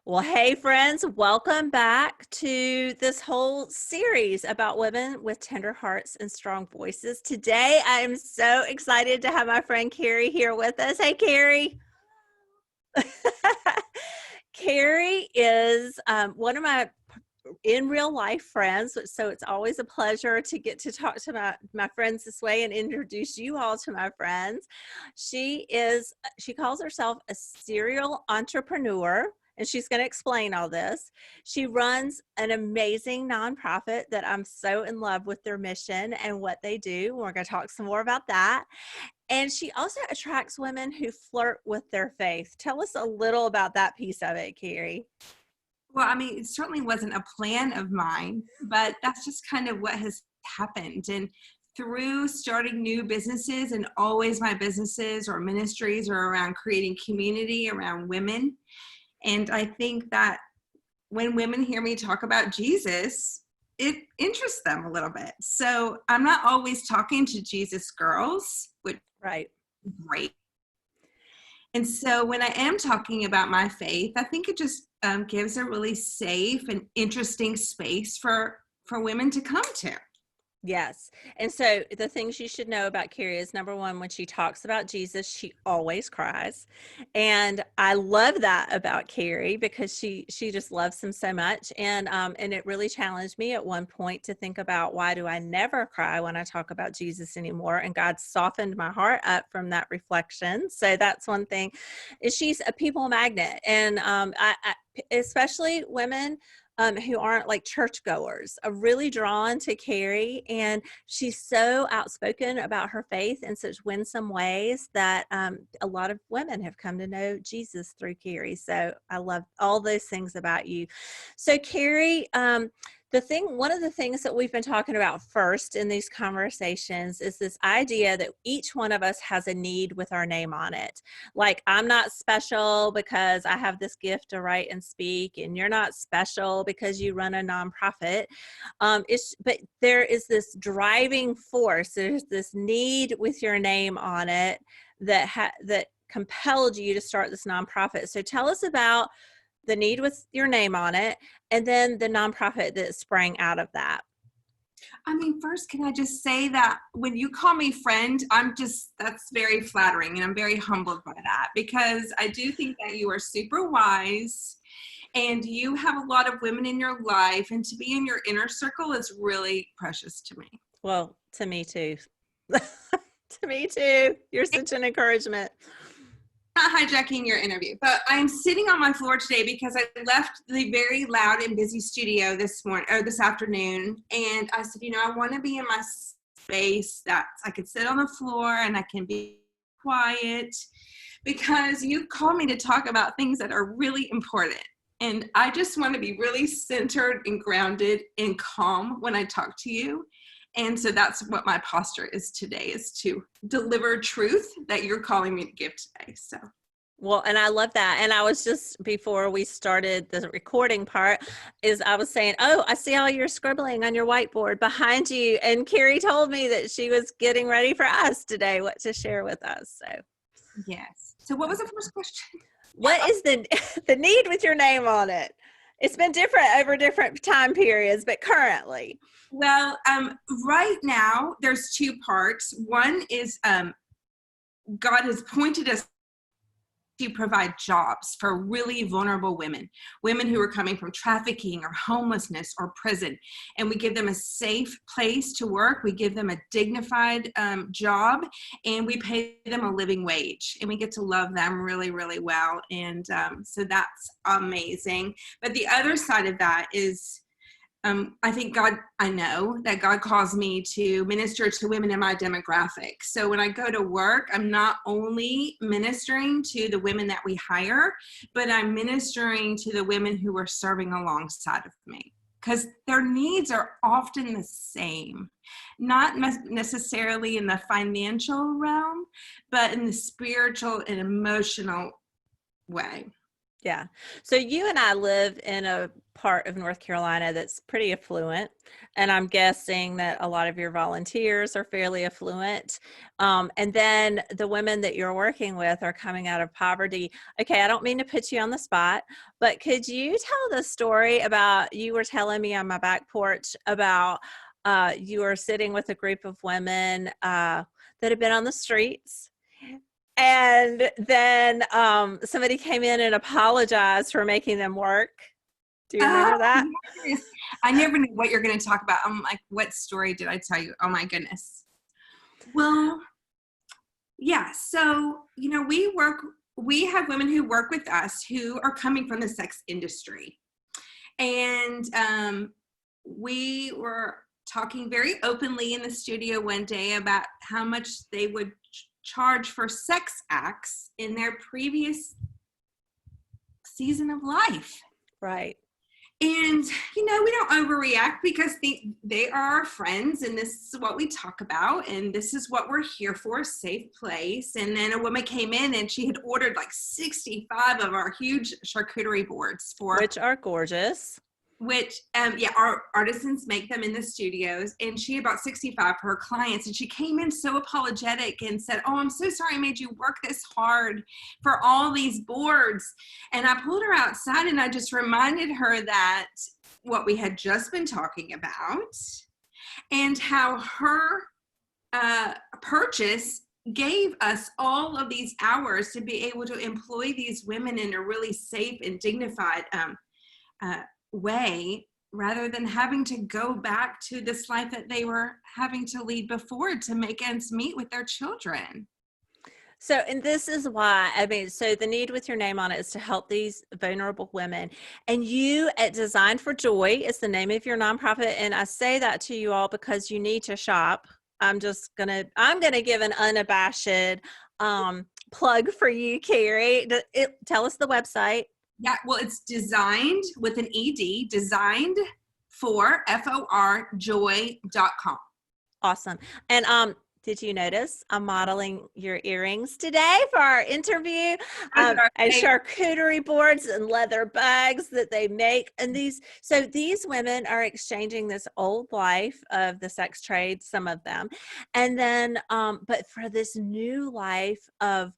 Well, hey, friends, welcome back to this whole series about women with tender hearts and strong voices. Today, I am so excited to have my friend Cary here with us. Hey, Cary. Cary is one of my in real life friends, so it's always a pleasure to get to talk to my friends this way and introduce you all to my friends. She calls herself a serial entrepreneur, and she's going to explain all this. She runs an amazing nonprofit that I'm so in love with their mission and what they do. We're going to talk some more about that. And she also attracts women who flirt with their faith. Tell us a little about that piece of it, Cary. Well, I mean, it certainly wasn't a plan of mine, but that's just kind of what has happened. And through starting new businesses, and always my businesses or ministries are around creating community around women. And I think that when women hear me talk about Jesus, it interests them a little bit. So I'm not always talking to Jesus girls, which Right. is great. And so when I am talking about my faith, I think it just gives a really safe and interesting space for women to come to. Yes. And so the things you should know about Cary is, number one, when she talks about Jesus, she always cries. And I love that about Cary because she just loves him so much. And it really challenged me at one point to think about, why do I never cry when I talk about Jesus anymore? And God softened my heart up from that reflection. So that's one thing. Is she's a people magnet. And especially women who aren't like churchgoers, are really drawn to Cary, and she's so outspoken about her faith in such winsome ways that a lot of women have come to know Jesus through Cary. So I love all those things about you. So Cary, one of the things that we've been talking about first in these conversations is this idea that each one of us has a need with our name on it. Like, I'm not special because I have this gift to write and speak, and you're not special because you run a nonprofit. But there is this driving force. There's this need with your name on it that compelled you to start this nonprofit. So tell us about the need with your name on it, and then the nonprofit that sprang out of that. I mean, first, can I just say that when you call me friend, that's very flattering, and I'm very humbled by that, because I do think that you are super wise and you have a lot of women in your life, and to be in your inner circle is really precious to me. Well, to me too. To me too. You're such an encouragement. Not hijacking your interview, but I'm sitting on my floor today because I left the very loud and busy studio this afternoon, and I said, I want to be in my space that I could sit on the floor and I can be quiet, because you called me to talk about things that are really important, and I just want to be really centered and grounded and calm when I talk to you. And so that's what my posture is today, is to deliver truth that you're calling me to give today. So, well, and I love that. And I was just, before we started the recording part, I was saying, oh, I see all your scribbling on your whiteboard behind you. And Cary told me that she was getting ready for us today, what to share with us. So, yes. So what was the first question? What is the need with your name on it? It's been different over different time periods, but currently. Well, right now there's two parts. One is God has pointed us to provide jobs for really vulnerable women who are coming from trafficking or homelessness or prison. And we give them a safe place to work. We give them a dignified job, and we pay them a living wage, and we get to love them really, really well. And so that's amazing. But the other side of that is, I know that God calls me to minister to women in my demographic. So when I go to work, I'm not only ministering to the women that we hire, but I'm ministering to the women who are serving alongside of me, because their needs are often the same, not necessarily in the financial realm, but in the spiritual and emotional way. Yeah. So you and I live in a part of North Carolina that's pretty affluent, and I'm guessing that a lot of your volunteers are fairly affluent. And then the women that you're working with are coming out of poverty. Okay, I don't mean to put you on the spot, but could you tell the story about you were telling me on my back porch about you were sitting with a group of women that had been on the streets, and then somebody came in and apologized for making them work. Do you Oh, remember that? yes. I never knew what you're going to talk about. I'm like, what story did I tell you? Oh my goodness. Well, yeah. So, we have women who work with us who are coming from the sex industry. And we were talking very openly in the studio one day about how much they would charge for sex acts in their previous season of life. Right. And, we don't overreact because they are our friends and this is what we talk about and this is what we're here for, a safe place. And then a woman came in and she had ordered like 65 of our huge charcuterie boards Which are gorgeous. our artisans make them in the studios, and she had about 65 for her clients, and she came in so apologetic and said, oh, I'm so sorry I made you work this hard for all these boards. And I pulled her outside and I just reminded her that what we had just been talking about and how her purchase gave us all of these hours to be able to employ these women in a really safe and dignified way, rather than having to go back to this life that they were having to lead before to make ends meet with their children. So, and this is why, I mean, so the need with your name on it is to help these vulnerable women. And you at Design for Joy is the name of your nonprofit. And I say that to you all because you need to shop. I'm gonna give an unabashed plug for you, Cary. Tell us the website. Yeah, well, it's designed with an ED, designed for FOR joy.com. Awesome. And did you notice I'm modeling your earrings today for our interview? And charcuterie boards and leather bags that they make. And these women are exchanging this old life of the sex trade, some of them, and then but for this new life of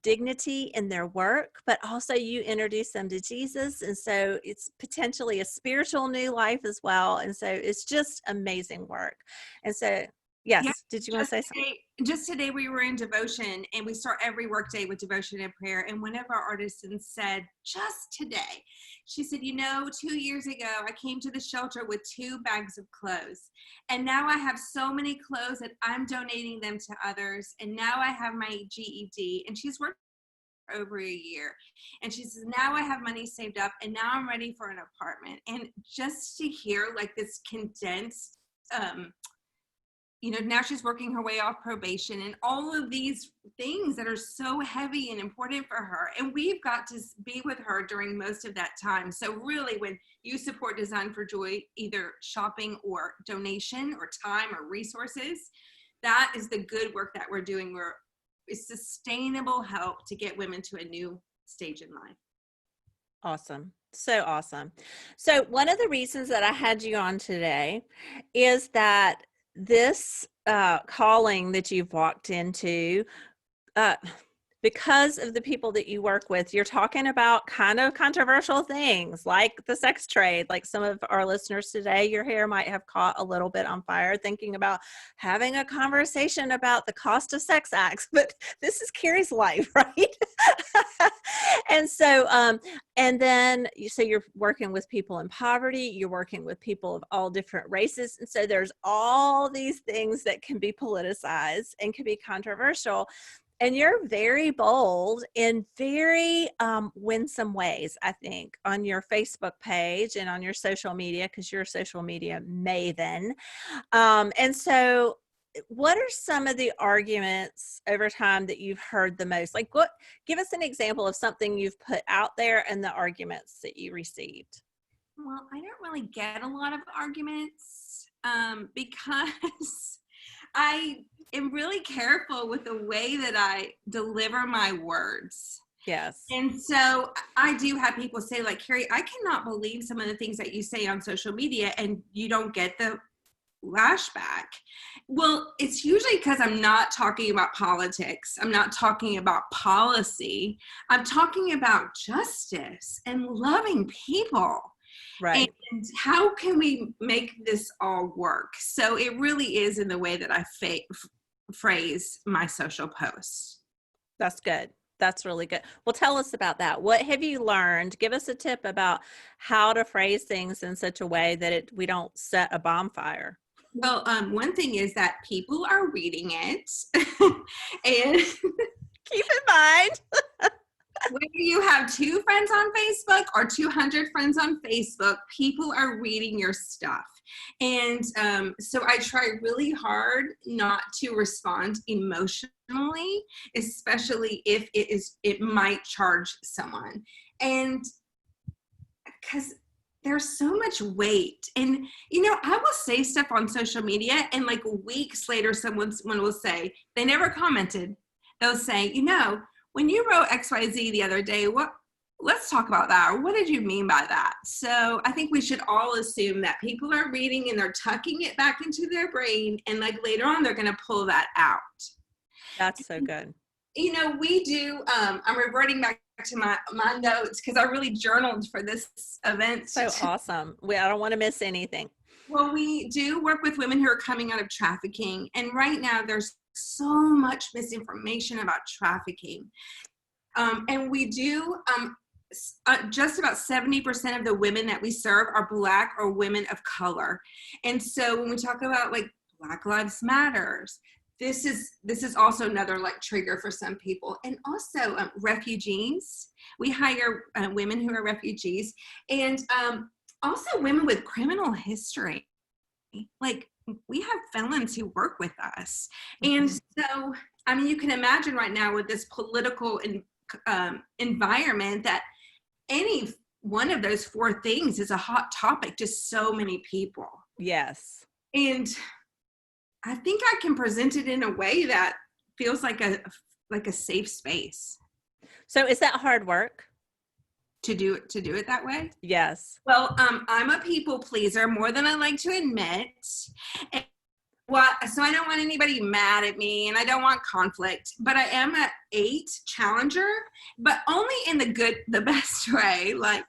dignity in their work, but also you introduce them to Jesus. And so it's potentially a spiritual new life as well. And so it's just amazing work. And so, Yeah, yes, did you want to say something? just today we were in devotion and we start every workday with devotion and prayer. And one of our artisans said, just today, she said, 2 years ago, I came to the shelter with 2 bags of clothes. And now I have so many clothes that I'm donating them to others. And now I have my GED. And she's worked for over a year. And she says, now I have money saved up and now I'm ready for an apartment. And just to hear like this condensed, now she's working her way off probation and all of these things that are so heavy and important for her. And we've got to be with her during most of that time. So really, when you support Design for Joy, either shopping or donation or time or resources, that is the good work that we're doing. It's sustainable help to get women to a new stage in life. Awesome. So awesome. So one of the reasons that I had you on today is that this calling that you've walked into, because of the people that you work with, you're talking about kind of controversial things like the sex trade. Like some of our listeners today, your hair might have caught a little bit on fire thinking about having a conversation about the cost of sex acts, but this is Cary's life, right? And so, and then so you're working with people in poverty, you're working with people of all different races. And so there's all these things that can be politicized and can be controversial. And you're very bold in very winsome ways, I think, on your Facebook page and on your social media, because you're a social media maven. And so what are some of the arguments over time that you've heard the most? Like give us an example of something you've put out there and the arguments that you received. Well, I don't really get a lot of arguments because I am really careful with the way that I deliver my words. Yes. And so I do have people say, like, Cary, I cannot believe some of the things that you say on social media and you don't get the lashback. Well, it's usually because I'm not talking about politics. I'm not talking about policy. I'm talking about justice and loving people. And Right. how can we make this all work? So it really is in the way that I phrase my social posts. That's good. That's really good. Well, tell us about that. What have you learned? Give us a tip about how to phrase things in such a way that we don't set a bonfire. Well, one thing is that people are reading it, and Keep in mind. whether you have 2 friends on Facebook or 200 friends on Facebook, people are reading your stuff. And so I try really hard not to respond emotionally, especially if it might charge someone. And because there's so much weight. And, I will say stuff on social media, and like weeks later, someone will say, they never commented. They'll say, when you wrote XYZ the other day, let's talk about that. Or what did you mean by that? So I think we should all assume that people are reading and they're tucking it back into their brain. And like later on, they're going to pull that out. That's so good. We do, I'm reverting back to my notes because I really journaled for this event. So awesome. I don't want to miss anything. Well, we do work with women who are coming out of trafficking. And right now there's so much misinformation about trafficking. And we do, just about 70% of the women that we serve are Black or women of color. And so when we talk about like Black Lives Matters, this is also another like trigger for some people. And also refugees. We hire women who are refugees, and also women with criminal history. Like, we have felons who work with us. And so, I mean, you can imagine right now with this political environment that any one of those 4 things is a hot topic to so many people. Yes. And I think I can present it in a way that feels like a safe space. So is that hard work? To do it that way? Yes. Well, I'm a people pleaser more than I like to admit. And so I don't want anybody mad at me, and I don't want conflict, but I am an 8 challenger, but only in the best way, like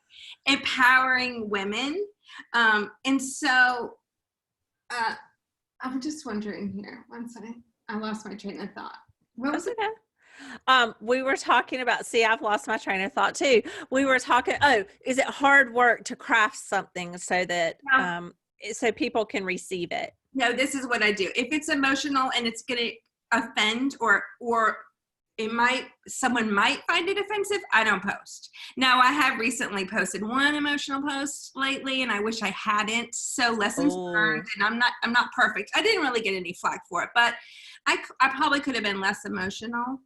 empowering women. And so I'm just wondering here. One second. I lost my train of thought. What was it? Okay. We were talking about, I've lost my train of thought too. We were talking, is it hard work to craft something so that, so people can receive it? No, this is what I do. If it's emotional and it's going to offend or someone might find it offensive, I don't post. Now, I have recently posted one emotional post lately, and I wish I hadn't. So lessons learned, and I'm not perfect. I didn't really get any flack for it, but I probably could have been less emotional.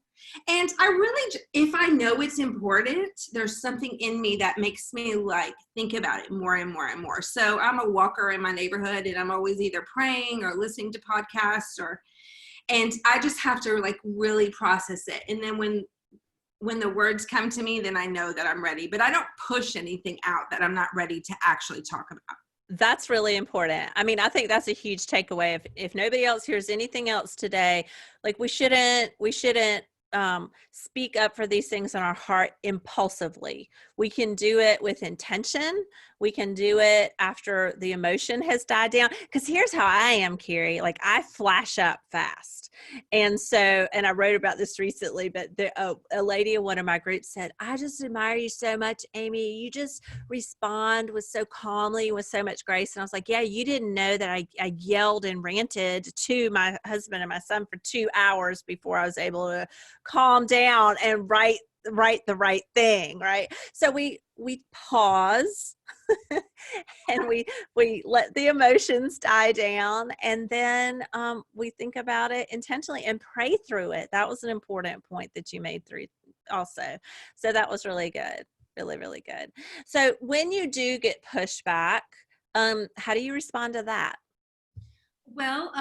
And I really, if I know it's important, there's something in me that makes me like think about it more and more and more. So I'm a walker in my neighborhood, and I'm always either praying or listening to podcasts, and I just have to like really process it. And then when the words come to me, then I know that I'm ready. But I don't push anything out that I'm not ready to actually talk about. That's really important. I mean, I think that's a huge takeaway. If nobody else hears anything else today, like we shouldn't speak up for these things in our heart impulsively. We can do it with intention. We can do it after the emotion has died down. Because here's how I am, Cary. Like, I flash up fast. And I wrote about this recently, but a lady in one of my groups said, I just admire you so much, Amy. You just respond with so calmly, with so much grace. And I was like, yeah, you didn't know that I yelled and ranted to my husband and my son for 2 hours before I was able to calm down and write the right thing, right? So we pause and we let the emotions die down, and then we think about it intentionally and pray through it. That was an important point that you made through also. So that was really good, really, really good. So when you do get pushback, how do you respond to that? Well,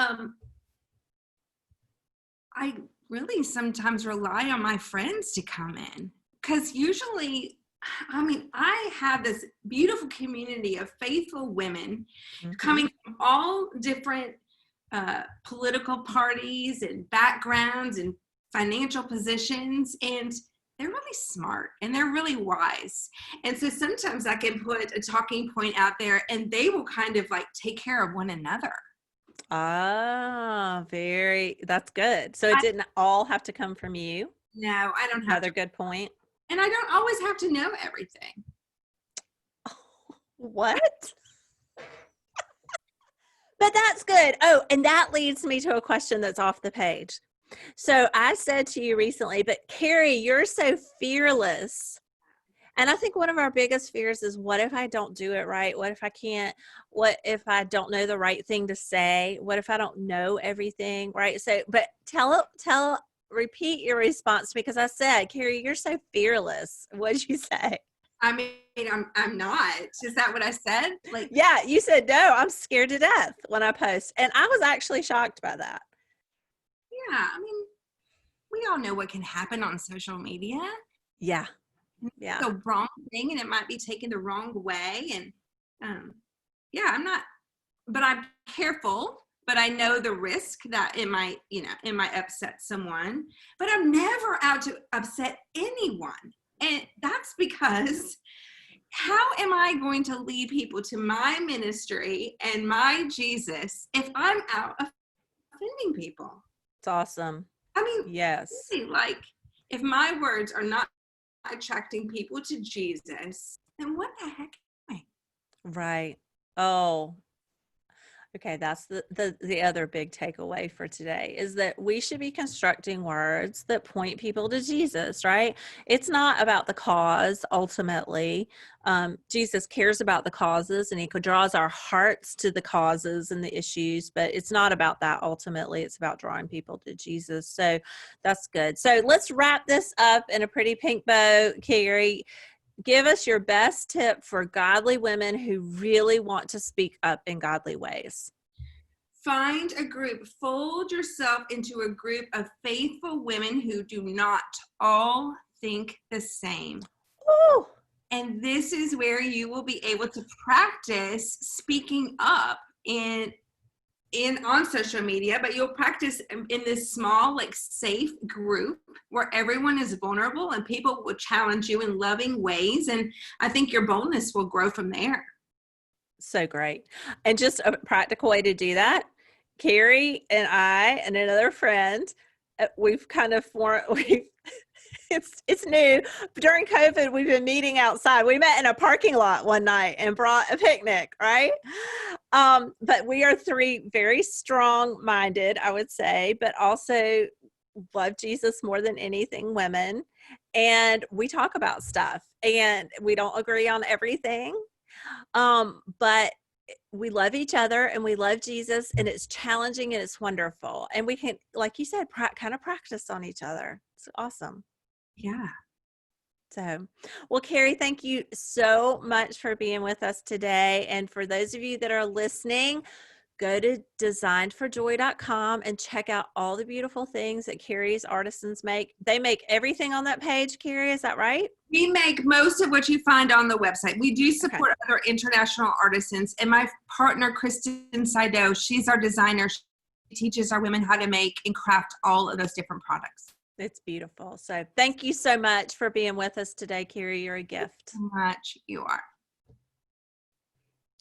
I really sometimes rely on my friends to come in, because usually, I mean, I have this beautiful community of faithful women coming from all different political parties and backgrounds and financial positions, and they're really smart and they're really wise. And so sometimes I can put a talking point out there and they will kind of like take care of one another. Ah, that's good. So it didn't all have to come from you. No, I don't have Another to. good point. And I don't always have to know everything. What? But that's good. Oh, and that leads me to a question that's off the page. So I said to you recently, but Cary, you're so fearless. And I think one of our biggest fears is, what if I don't do it right? What if I can't? What if I don't know the right thing to say? What if I don't know everything? Right. So, but repeat your response, because I said, Cary, you're so fearless. What'd you say? I mean, I'm not. Is that what I said? Like, Yeah, you said, no, I'm scared to death when I post. And I was actually shocked by that. yeah, I mean, we all know what can happen on social media. Yeah. Yeah. The wrong thing, and it might be taken the wrong way. And yeah, I'm not, but I'm careful. But I know the risk that it might upset someone. But I'm never out to upset anyone, and that's because how am I going to lead people to my ministry and my Jesus if I'm out offending people? It's awesome. I mean, Yes. really, like, if my words are not attracting people to Jesus, then what the heck am I? Right. Oh, okay, that's the other big takeaway for today, is that we should be constructing words that point people to Jesus, right? It's not about the cause ultimately. Jesus cares about the causes, and he draws our hearts to the causes and the issues, but it's not about that ultimately. It's about drawing people to Jesus. So that's good. So let's wrap this up in a pretty pink bow, Cary. Give us your best tip for godly women who really want to speak up in godly ways. Find a group, fold yourself into a group of faithful women who do not all think the same. Ooh. And this is where you will be able to practice speaking up on social media, but you'll practice in this small, like, safe group where everyone is vulnerable and people will challenge you in loving ways. And I think your boldness will grow from there. So great. And just a practical way to do that, Cary and I and another friend, we've kind of formed, it's new. During COVID, we've been meeting outside. We met in a parking lot one night and brought a picnic, right? But we are three very strong-minded, I would say, but also love Jesus more than anything, women. And we talk about stuff, and we don't agree on everything. But we love each other and we love Jesus, and it's challenging and it's wonderful. And we can, like you said, kind of practice on each other. It's awesome. Yeah. So, well, Cary, thank you so much for being with us today. And for those of you that are listening, go to designedforjoy.com and check out all the beautiful things that Cary's artisans make. They make everything on that page, Cary, is that right? We make most of what you find on the website. We do support other international artisans. And my partner, Kristen Seido, she's our designer. She teaches our women how to make and craft all of those different products. It's beautiful. So thank you so much for being with us today, Cary. You're a gift. Thank you so much. You are.